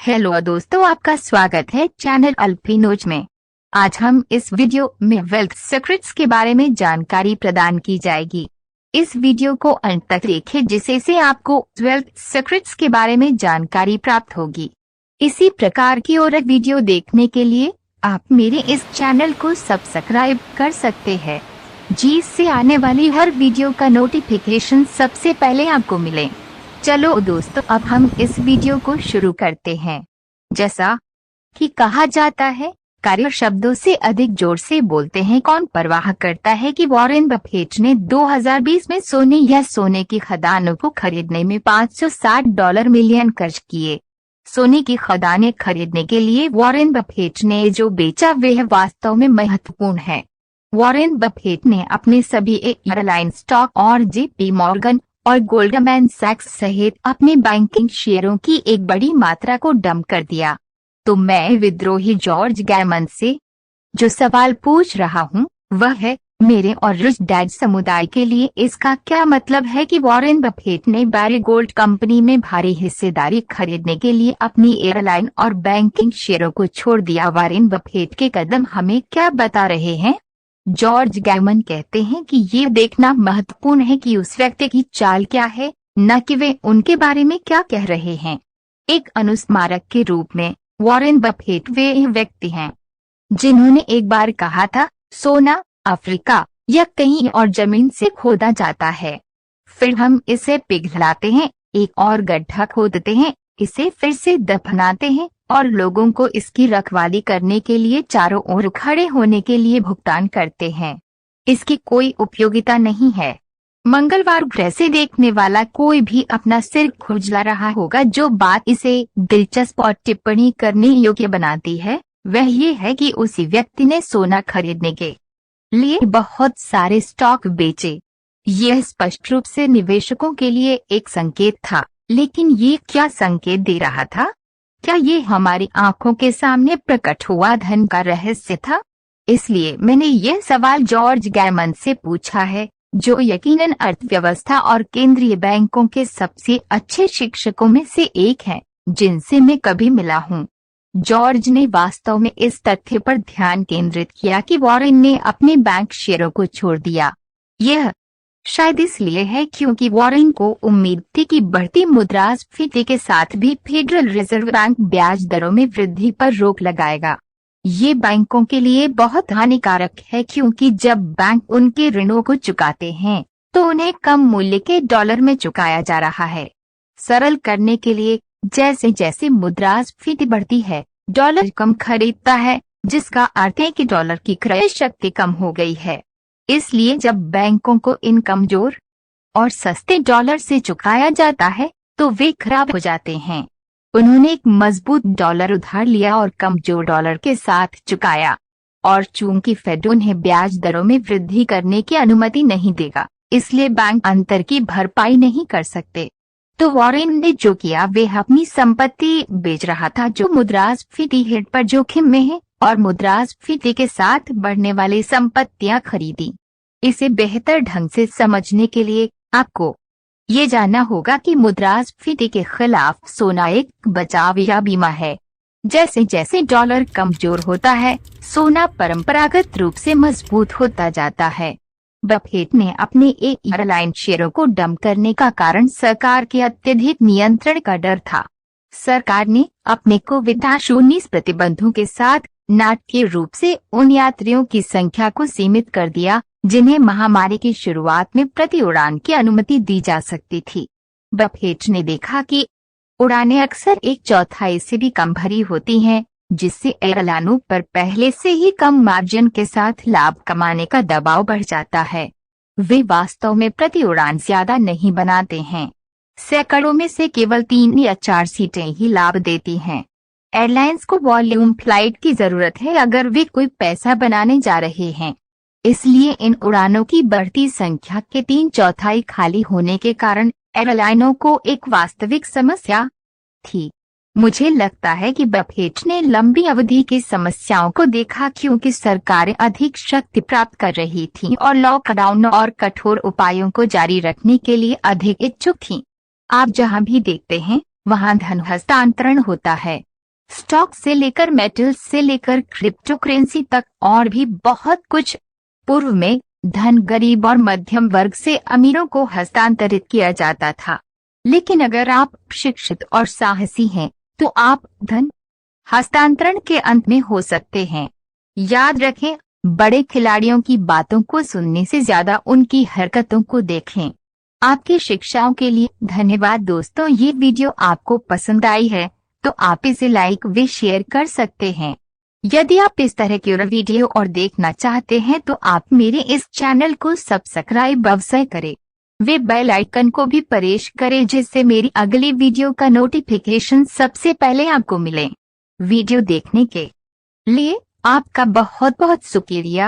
Hello दोस्तों, आपका स्वागत है चैनल अल्पिनोज में। आज हम इस वीडियो में वेल्थ सीक्रेट्स के बारे में जानकारी प्रदान की जाएगी। इस वीडियो को अंत तक देखें जिससे आपको वेल्थ सीक्रेट्स के बारे में जानकारी प्राप्त होगी। इसी प्रकार की और वीडियो देखने के लिए आप मेरे इस चैनल को सब्सक्राइब कर सकते हैं, जिससे आने वाली हर वीडियो का नोटिफिकेशन सबसे पहले आपको मिले। चलो दोस्तों, अब हम इस वीडियो को शुरू करते हैं। जैसा कि कहा जाता है, कार्य शब्दों से अधिक जोर से बोलते हैं। कौन परवाह करता है कि वॉरेन बफेट ने 2020 में सोने या सोने की खदानों को खरीदने में $560 मिलियन खर्च किए। सोने की खदानें खरीदने के लिए वॉरेन बफेट ने जो बेचा वह वास्तव में महत्वपूर्ण है। वॉरेन बफेट ने अपने सभी एयरलाइन स्टॉक और JP मॉर्गन और गोल्डमैन सैक्स सहित अपने बैंकिंग शेयरों की एक बड़ी मात्रा को डंप कर दिया। तो मैं विद्रोही जॉर्ज गैमन से जो सवाल पूछ रहा हूं वह है, मेरे और रिच डैड समुदाय के लिए इसका क्या मतलब है कि वॉरेन बफेट ने बैरीगोल्ड कंपनी में भारी हिस्सेदारी खरीदने के लिए अपनी एयरलाइन और बैंकिंग शेयरों को छोड़ दिया। वॉरेन बफेट के कदम हमें क्या बता रहे हैं? जॉर्ज गैमन कहते हैं कि ये देखना महत्वपूर्ण है कि उस व्यक्ति की चाल क्या है, न कि वे उनके बारे में क्या कह रहे हैं। एक अनुस्मारक के रूप में वॉरेन बफेट वे व्यक्ति हैं जिन्होंने एक बार कहा था, सोना अफ्रीका या कहीं और जमीन से खोदा जाता है, फिर हम इसे पिघलाते हैं, एक और गड्ढा खोदते हैं, इसे फिर से दफनाते हैं और लोगों को इसकी रखवाली करने के लिए चारों ओर खड़े होने के लिए भुगतान करते हैं। इसकी कोई उपयोगिता नहीं है। मंगलवार ग्रह से देखने वाला कोई भी अपना सिर खुजला रहा होगा। जो बात इसे दिलचस्प और टिप्पणी करने योग्य बनाती है वह ये है कि उसी व्यक्ति ने सोना खरीदने के लिए बहुत सारे स्टॉक बेचे। यह स्पष्ट रूप से निवेशकों के लिए एक संकेत था, लेकिन ये क्या संकेत दे रहा था? क्या ये हमारी आंखों के सामने प्रकट हुआ धन का रहस्य था? इसलिए मैंने यह सवाल जॉर्ज गैमन से पूछा है, जो यकीनन अर्थव्यवस्था और केंद्रीय बैंकों के सबसे अच्छे शिक्षकों में से एक हैं जिनसे मैं कभी मिला हूं। जॉर्ज ने वास्तव में इस तथ्य पर ध्यान केंद्रित किया कि वॉरेन ने अपने बैंक शेयरों को छोड़ दिया। यह शायद इसलिए है क्योंकि वॉरेन को उम्मीद थी कि बढ़ती मुद्रास्फीति के साथ भी फेडरल रिजर्व बैंक ब्याज दरों में वृद्धि पर रोक लगाएगा। ये बैंकों के लिए बहुत हानिकारक है क्योंकि जब बैंक उनके ऋणों को चुकाते हैं तो उन्हें कम मूल्य के डॉलर में चुकाया जा रहा है। सरल करने के लिए, जैसे जैसे मुद्रास्फीति बढ़ती है डॉलर कम खरीदता है, जिसका अर्थ है कि डॉलर की क्रय शक्ति कम हो गई है। इसलिए जब बैंकों को इन कमजोर और सस्ते डॉलर से चुकाया जाता है तो वे खराब हो जाते हैं। उन्होंने एक मजबूत डॉलर उधार लिया और कमजोर डॉलर के साथ चुकाया, और चूंकि फेड उन्हें ब्याज दरों में वृद्धि करने की अनुमति नहीं देगा, इसलिए बैंक अंतर की भरपाई नहीं कर सकते। तो वॉरेन ने जो किया वह अपनी संपत्ति बेच रहा था जो मुद्रास्फीति हेड पर जोखिम में है, और मुद्रास्फीति के साथ बढ़ने वाली संपत्तियां खरीदी। इसे बेहतर ढंग से समझने के लिए आपको ये जानना होगा कि मुद्रास्फीति के खिलाफ सोना एक बचाव या बीमा है। जैसे जैसे डॉलर कमजोर होता है, सोना परंपरागत रूप से मजबूत होता जाता है। बफेट ने अपने एयरलाइन शेयरों को डंप करने का कारण सरकार के अत्यधिक नियंत्रण का डर था। सरकार ने अपने कोविड-19 प्रतिबंधों के साथ नाटकीय रूप से उन यात्रियों की संख्या को सीमित कर दिया जिन्हें महामारी की शुरुआत में प्रति उड़ान की अनुमति दी जा सकती थी। बफेट ने देखा कि उड़ानें अक्सर एक चौथाई से भी कम भरी होती हैं, जिससे एयरलाइनों पर पहले से ही कम मार्जिन के साथ लाभ कमाने का दबाव बढ़ जाता है। वे वास्तव में प्रति उड़ान ज्यादा नहीं बनाते हैं। सैकड़ों में से केवल 3 या 4 सीटें ही लाभ देती हैं। एयरलाइंस को वॉल्यूम फ्लाइट की जरूरत है अगर वे कोई पैसा बनाने जा रहे हैं। इसलिए इन उड़ानों की बढ़ती संख्या के 3/4 खाली होने के कारण एयरलाइनों को एक वास्तविक समस्या थी। मुझे लगता है कि बफेट ने लंबी अवधि की समस्याओं को देखा क्योंकि सरकारें अधिक शक्ति प्राप्त कर रही थीं और लॉकडाउन और कठोर उपायों को जारी रखने के लिए अधिक इच्छुक थीं। आप जहां भी देखते हैं वहां धन हस्तांतरण होता है, स्टॉक से लेकर मेटल से लेकर क्रिप्टो करेंसी तक और भी बहुत कुछ। पूर्व में धन गरीब और मध्यम वर्ग से अमीरों को हस्तांतरित किया जाता था, लेकिन अगर आप शिक्षित और साहसी हैं तो आप धन हस्तांतरण के अंत में हो सकते हैं। याद रखें, बड़े खिलाड़ियों की बातों को सुनने से ज्यादा उनकी हरकतों को देखें। आपकी शिक्षाओं के लिए धन्यवाद दोस्तों। ये वीडियो आपको पसंद आई है तो आप इसे लाइक व शेयर कर सकते हैं। यदि आप इस तरह की वीडियो और देखना चाहते हैं तो आप मेरे इस चैनल को सब्सक्राइब अवश्य करें। वे बेल आइकन को भी प्रेस करें जिससे मेरी अगली वीडियो का नोटिफिकेशन सबसे पहले आपको मिले। वीडियो देखने के लिए आपका बहुत बहुत शुक्रिया।